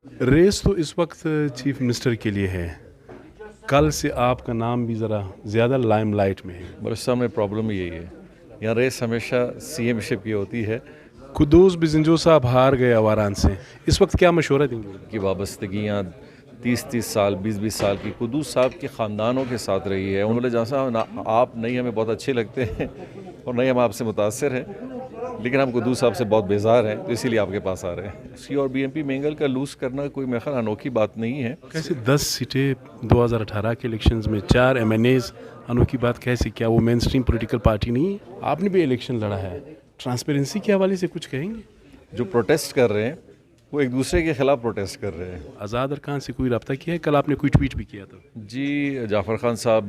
Race तो इस वक्त चीफ मिनिस्टर के लिए है। कल से आपका नाम भी ज़रा ज़्यादा लाइमलाइट में है। बलुचिस्तान में प्रॉब्लम यही है, यहाँ रेस हमेशा सीएमशिप की होती है कुद्दूस बिजंजो साहब हार गए आवारान से, इस वक्त क्या मशवरा देंगे? कि वाबस्तगियाँ 30-30 साल 20-20 साल की कुद्दूस साहब के ख़ानदानों के साथ रही है। उन्होंने जैसा आप नहीं हमें बहुत अच्छे लगते हैं और नहीं हम आपसे मुतासर हैं, लेकिन हम कुद्दूस साहब से बहुत बेजार हैं, तो इसीलिए आपके पास आ रहे हैं। सी और बीएनपी मेंगल का लूज़ करना कोई मेरे ख्याल अनोखी बात नहीं है। कैसे 10 सीटें 2018 के इलेक्शंस में 4 एमएनएज, अनोखी बात कैसे? क्या वो मेन स्ट्रीम पोलिटिकल पार्टी नहीं है? आपने भी इलेक्शन लड़ा है, ट्रांसपेरेंसी के हवाले से कुछ कहेंगे? जो प्रोटेस्ट कर रहे हैं वो एक दूसरे के ख़िलाफ़ प्रोटेस्ट कर रहे हैं। आज़ाद अरकान से कोई रब्ता किया है? कल आपने कोई ट्वीट भी किया था। जी, जाफ़र खान साहब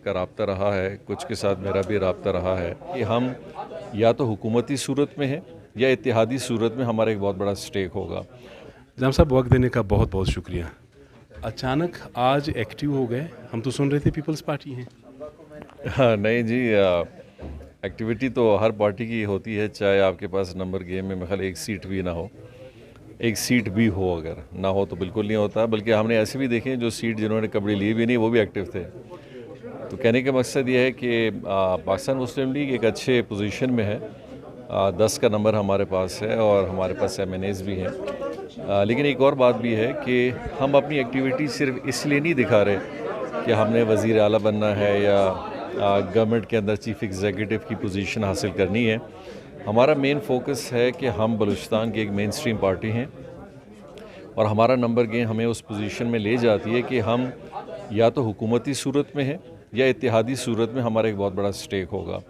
का रब्ता रहा है, कुछ के साथ मेरा भी रब्ता रहा है कि हम या तो हुकूमती सूरत में हैं या इत्तेहादी सूरत में हमारा एक बहुत बड़ा स्टेक होगा। जाम साहब, वक्त देने का बहुत बहुत शुक्रिया। अचानक आज एक्टिव हो गए, हम तो सुन रहे थे पीपल्स पार्टी हैं। हाँ, नहीं जी, एक्टिविटी तो हर पार्टी की होती है, चाहे आपके पास नंबर गेम में मतलब एक सीट भी ना हो, एक सीट भी हो, अगर ना हो तो बिल्कुल नहीं होता। बल्कि हमने ऐसे भी देखे जो सीट जिन्होंने कबड्डी ली भी नहीं वो भी एक्टिव थे। तो कहने का मकसद ये है कि पाकिस्तान मुस्लिम लीग एक अच्छे पोजीशन में है। 10 का नंबर हमारे पास है और हमारे पास एमएनएज भी हैं। लेकिन एक और बात भी है कि हम अपनी एक्टिविटी सिर्फ इसलिए नहीं दिखा रहे कि हमने वज़ीर आला बनना है या गवर्नमेंट के अंदर चीफ़ एग्जीक्यूटिव की पोजीशन हासिल करनी है। हमारा मेन फोकस है कि हम बलूचिस्तान की एक मेन स्ट्रीम पार्टी हैं और हमारा नंबर गेम हमें उस पोजीशन में ले जाती है कि हम या तो हुकूमती सूरत में हैं या इत्तेहादी सूरत में हमारा एक बहुत बड़ा स्टेक होगा।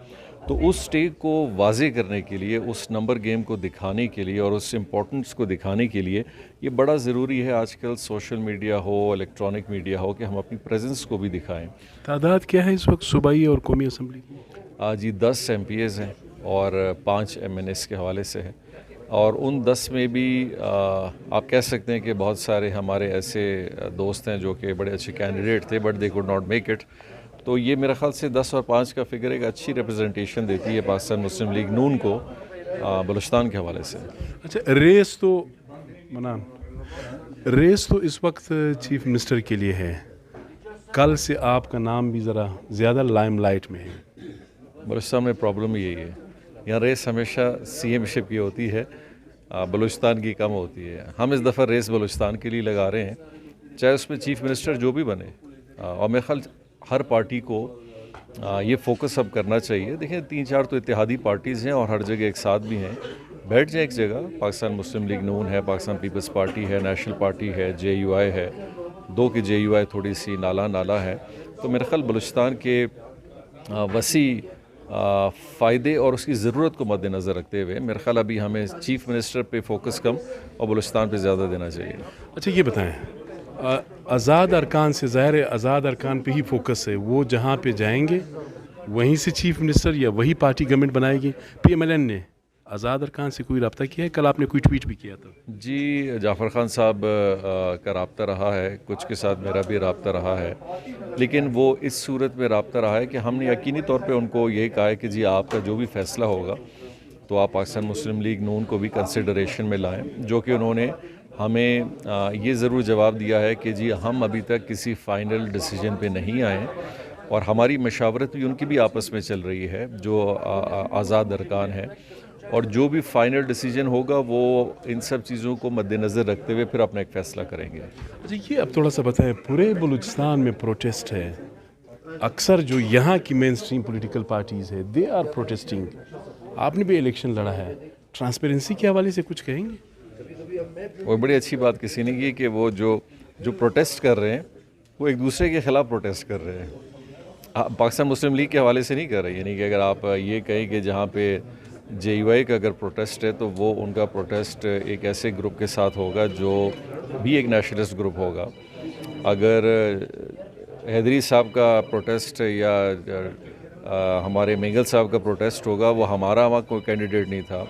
तो उस स्टेक को वाज़े करने के लिए, उस नंबर गेम को दिखाने के लिए और उस इम्पोर्टेंस को दिखाने के लिए ये बड़ा ज़रूरी है आजकल सोशल मीडिया हो, इलेक्ट्रॉनिक मीडिया हो, कि हम अपनी प्रेजेंस को भी दिखाएं। तादाद क्या है इस वक्त सूबाई और कौमी असम्बली की? आज ये 10 एमपीएज़ हैं और 5 एमएनएस के हवाले से है। और उन 10 में भी आप कह सकते हैं कि बहुत सारे हमारे ऐसे दोस्त हैं जो कि बड़े अच्छे कैंडिडेट थे but they could not make it. तो ये मेरे ख़्याल से 10 और 5 का फिगर एक अच्छी रिप्रेजेंटेशन देती है पाकिस्तान मुस्लिम लीग नून को बलूचिस्तान के हवाले से। अच्छा, रेस तो इस वक्त चीफ मिनिस्टर के लिए है। कल से आपका नाम भी ज़रा ज़्यादा लाइमलाइट में है। बलूचिस्तान में प्रॉब्लम यही है, यहाँ रेस हमेशा सीएमशिप की होती है, बलूचिस्तान की कम होती है। हम इस दफ़ा रेस बलूचिस्तान के लिए लगा रहे हैं, चाहे उसमें चीफ मिनिस्टर जो भी बने। और मेरे ख्याल हर पार्टी को ये फोकस अब करना चाहिए। देखिए 3-4 तो इत्तेहादी पार्टीज़ हैं और हर जगह एक साथ भी हैं। बैठ जाए एक जगह, पाकिस्तान मुस्लिम लीग नून है, पाकिस्तान पीपल्स पार्टी है, नेशनल पार्टी है, जेयूआई है। 2 की जेयूआई थोड़ी सी नाला है। तो मेरे ख्याल बलूचिस्तान के वसी फ़ायदे और उसकी ज़रूरत को मद्देनज़र रखते हुए मेरे ख्याल अभी हमें चीफ मिनिस्टर पे फोकस कम और बलूचिस्तान पे ज़्यादा देना चाहिए। अच्छा, ये बताएं, आज़ाद अरकान से ज़ाहिर है आज़ाद अरकान पे ही फोकस है, वो जहाँ पे जाएंगे वहीं से चीफ मिनिस्टर या वही पार्टी गवर्नमेंट बनाएगी? पीएमएलएन ने आज़ाद अरकान से कोई रब्ता किया है? कल आपने कोई ट्वीट भी किया था। जी, जाफ़र खान साहब का रब्ता रहा है, कुछ के साथ मेरा भी रब्ता रहा है, लेकिन वो इस सूरत में रब्ता रहा है कि हमने यकीनी तौर पे उनको यही कहा है कि जी आपका जो भी फ़ैसला होगा तो आप पाकिस्तान मुस्लिम लीग नून को भी कंसिडरेशन में लाएं। जो कि उन्होंने हमें ये ज़रूर जवाब दिया है कि जी हम अभी तक किसी फ़ाइनल डिसीजन पे नहीं आए और हमारी मशावरत भी उनकी भी आपस में चल रही है जो आज़ाद अरकान है, और जो भी फाइनल डिसीजन होगा वो इन सब चीज़ों को मद्देनज़र रखते हुए फिर अपना एक फ़ैसला करेंगे। अच्छा, ये अब थोड़ा सा बताएं, पूरे बलूचिस्तान में प्रोटेस्ट है, अक्सर जो यहाँ की मेन स्ट्रीम पोलिटिकल पार्टीज़ है दे आर प्रोटेस्टिंग, आपने भी इलेक्शन लड़ा है, ट्रांसपेरेंसी के हवाले से कुछ कहेंगे? वो बड़ी अच्छी बात किसी ने की कि वो जो प्रोटेस्ट कर रहे हैं वो एक दूसरे के ख़िलाफ़ प्रोटेस्ट कर रहे हैं। पाकिस्तान मुस्लिम लीग के हवाले से नहीं कर रहे। यानी कि अगर आप ये कहें कि जहाँ पे जेयूआई का अगर प्रोटेस्ट है तो वो उनका प्रोटेस्ट एक ऐसे ग्रुप के साथ होगा जो भी एक नेशनलिस्ट ग्रुप होगा। अगर हैदरी साहब का प्रोटेस्ट या हमारे मेंगल साहब का प्रोटेस्ट होगा, वो हमारा वहाँ कोई कैंडिडेट नहीं था।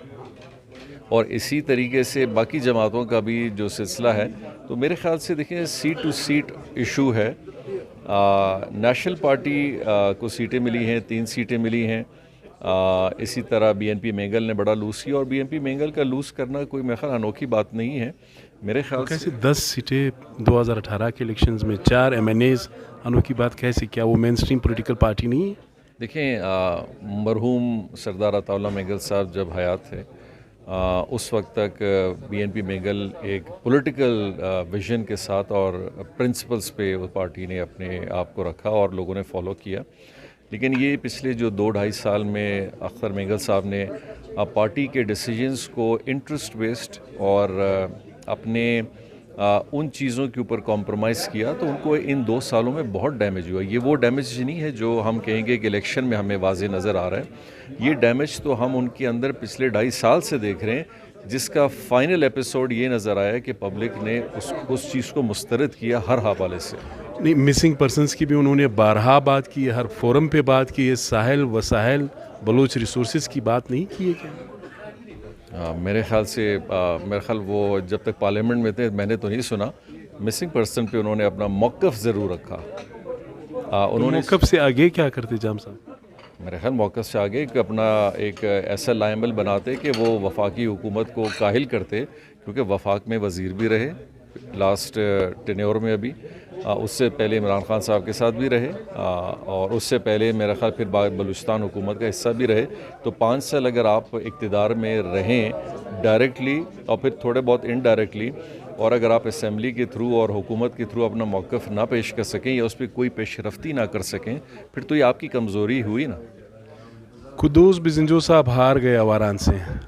और इसी तरीके से बाकी जमातों का भी जो सिलसिला है, तो मेरे ख़्याल से देखिए सीट टू सीट इशू है। नेशनल पार्टी को सीटें मिली हैं, 3 सीटें मिली हैं। इसी तरह बीएनपी मेंगल ने बड़ा लूज़ किया और बीएनपी मेंगल का लूज़ करना कोई मेरे ख्याल अनोखी बात नहीं है। मेरे ख्याल कैसे से 10 सीटें 2018 के इलेक्शंस में 4 MNAs अनोखी बात कैसे, क्या वो मेन स्ट्रीम पॉलिटिकल पार्टी नहीं है? देखें, मरहूम सरदार अताउल्ला मेंगल साहब जब हयात थे, उस वक्त तक BNP मेंगल एक पॉलिटिकल विजन के साथ और प्रिंसिपल्स पे वो पार्टी ने अपने आप को रखा और लोगों ने फॉलो किया। लेकिन ये पिछले जो 2-2.5 साल में अख्तर मेंगल साहब ने पार्टी के डिसीजंस को इंटरेस्ट बेस्ड और अपने उन चीज़ों के ऊपर कॉम्प्रोमाइज़ किया, तो उनको इन 2 सालों में बहुत डैमेज हुआ। ये वो डैमेज नहीं है जो हम कहेंगे कि इलेक्शन में हमें वाज़े नज़र आ रहा है। ये डैमेज तो हम उनके अंदर पिछले 2.5 साल से देख रहे हैं, जिसका फाइनल एपिसोड ये नज़र आया कि पब्लिक ने उस चीज़ को मुस्तरद किया हर हवाले से। नहीं, मिसिंग पर्सनस की भी उन्होंने बारहा बात की है, हर फोरम पे बात की है, साहिल वसाहिल बलूच रिसोर्सेज की बात नहीं की है क्या? मेरे ख्याल वो जब तक पार्लियामेंट में थे मैंने तो नहीं सुना। मिसिंग पर्सन पे उन्होंने अपना मौक़िफ़ ज़रूर रखा। उन्होंने मौक़िफ़ से आगे क्या करते जाम साहब? मेरे ख्याल मौक़िफ़ से आगे अपना एक ऐसा लाइमल बनाते कि वो वफाकी हुकूमत को काहिल करते, क्योंकि वफाक में वज़ीर भी रहे लास्ट टेन्योर में अभी, उससे पहले इमरान खान साहब के साथ भी रहे, और उससे पहले मेरा ख्याल फिर बलूचिस्तान हुकूमत का हिस्सा भी रहे। तो 5 साल अगर आप इक़्तिदार में रहें डायरेक्टली और फिर थोड़े बहुत इनडायरेक्टली, और अगर आप असम्बली के थ्रू और हुकूमत के थ्रू अपना मौक़िफ़ ना पेश कर सकें या उस पर कोई पेशरफ्ती ना कर सकें, फिर तो ये आपकी कमज़ोरी हुई ना। कुद्दूस बिजंजो साहब हार गए वाराणसी से।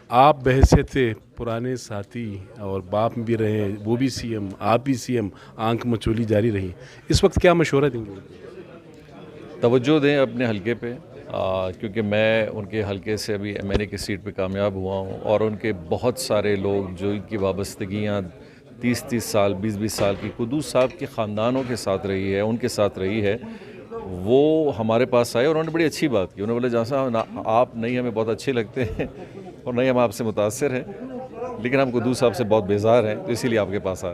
आप बहैसियत पुराने साथी और बाप भी रहे, वो भी CM, आप भी CM, आंख मचोली जारी रही। इस वक्त क्या मशवरा देंगे? तवज्जो दें अपने हलके पे, क्योंकि मैं उनके हलके से अभी MNA की सीट पे कामयाब हुआ हूँ, और उनके बहुत सारे लोग जो इनकी वाबस्तगियाँ 30-30 साल 20-20 साल की कुद्दूस साहब के ख़ानदानों के साथ रही है, उनके साथ रही है, वो हमारे पास आए और उन्होंने बड़ी अच्छी बात की। उन्होंने बोला जहाँ साहब आप नहीं हमें बहुत अच्छे लगते हैं और नहीं हम आपसे मुतासर हैं, लेकिन हम कुद्दूस साहब से बहुत बेजार हैं, तो इसीलिए आपके पास आ रहे हैं।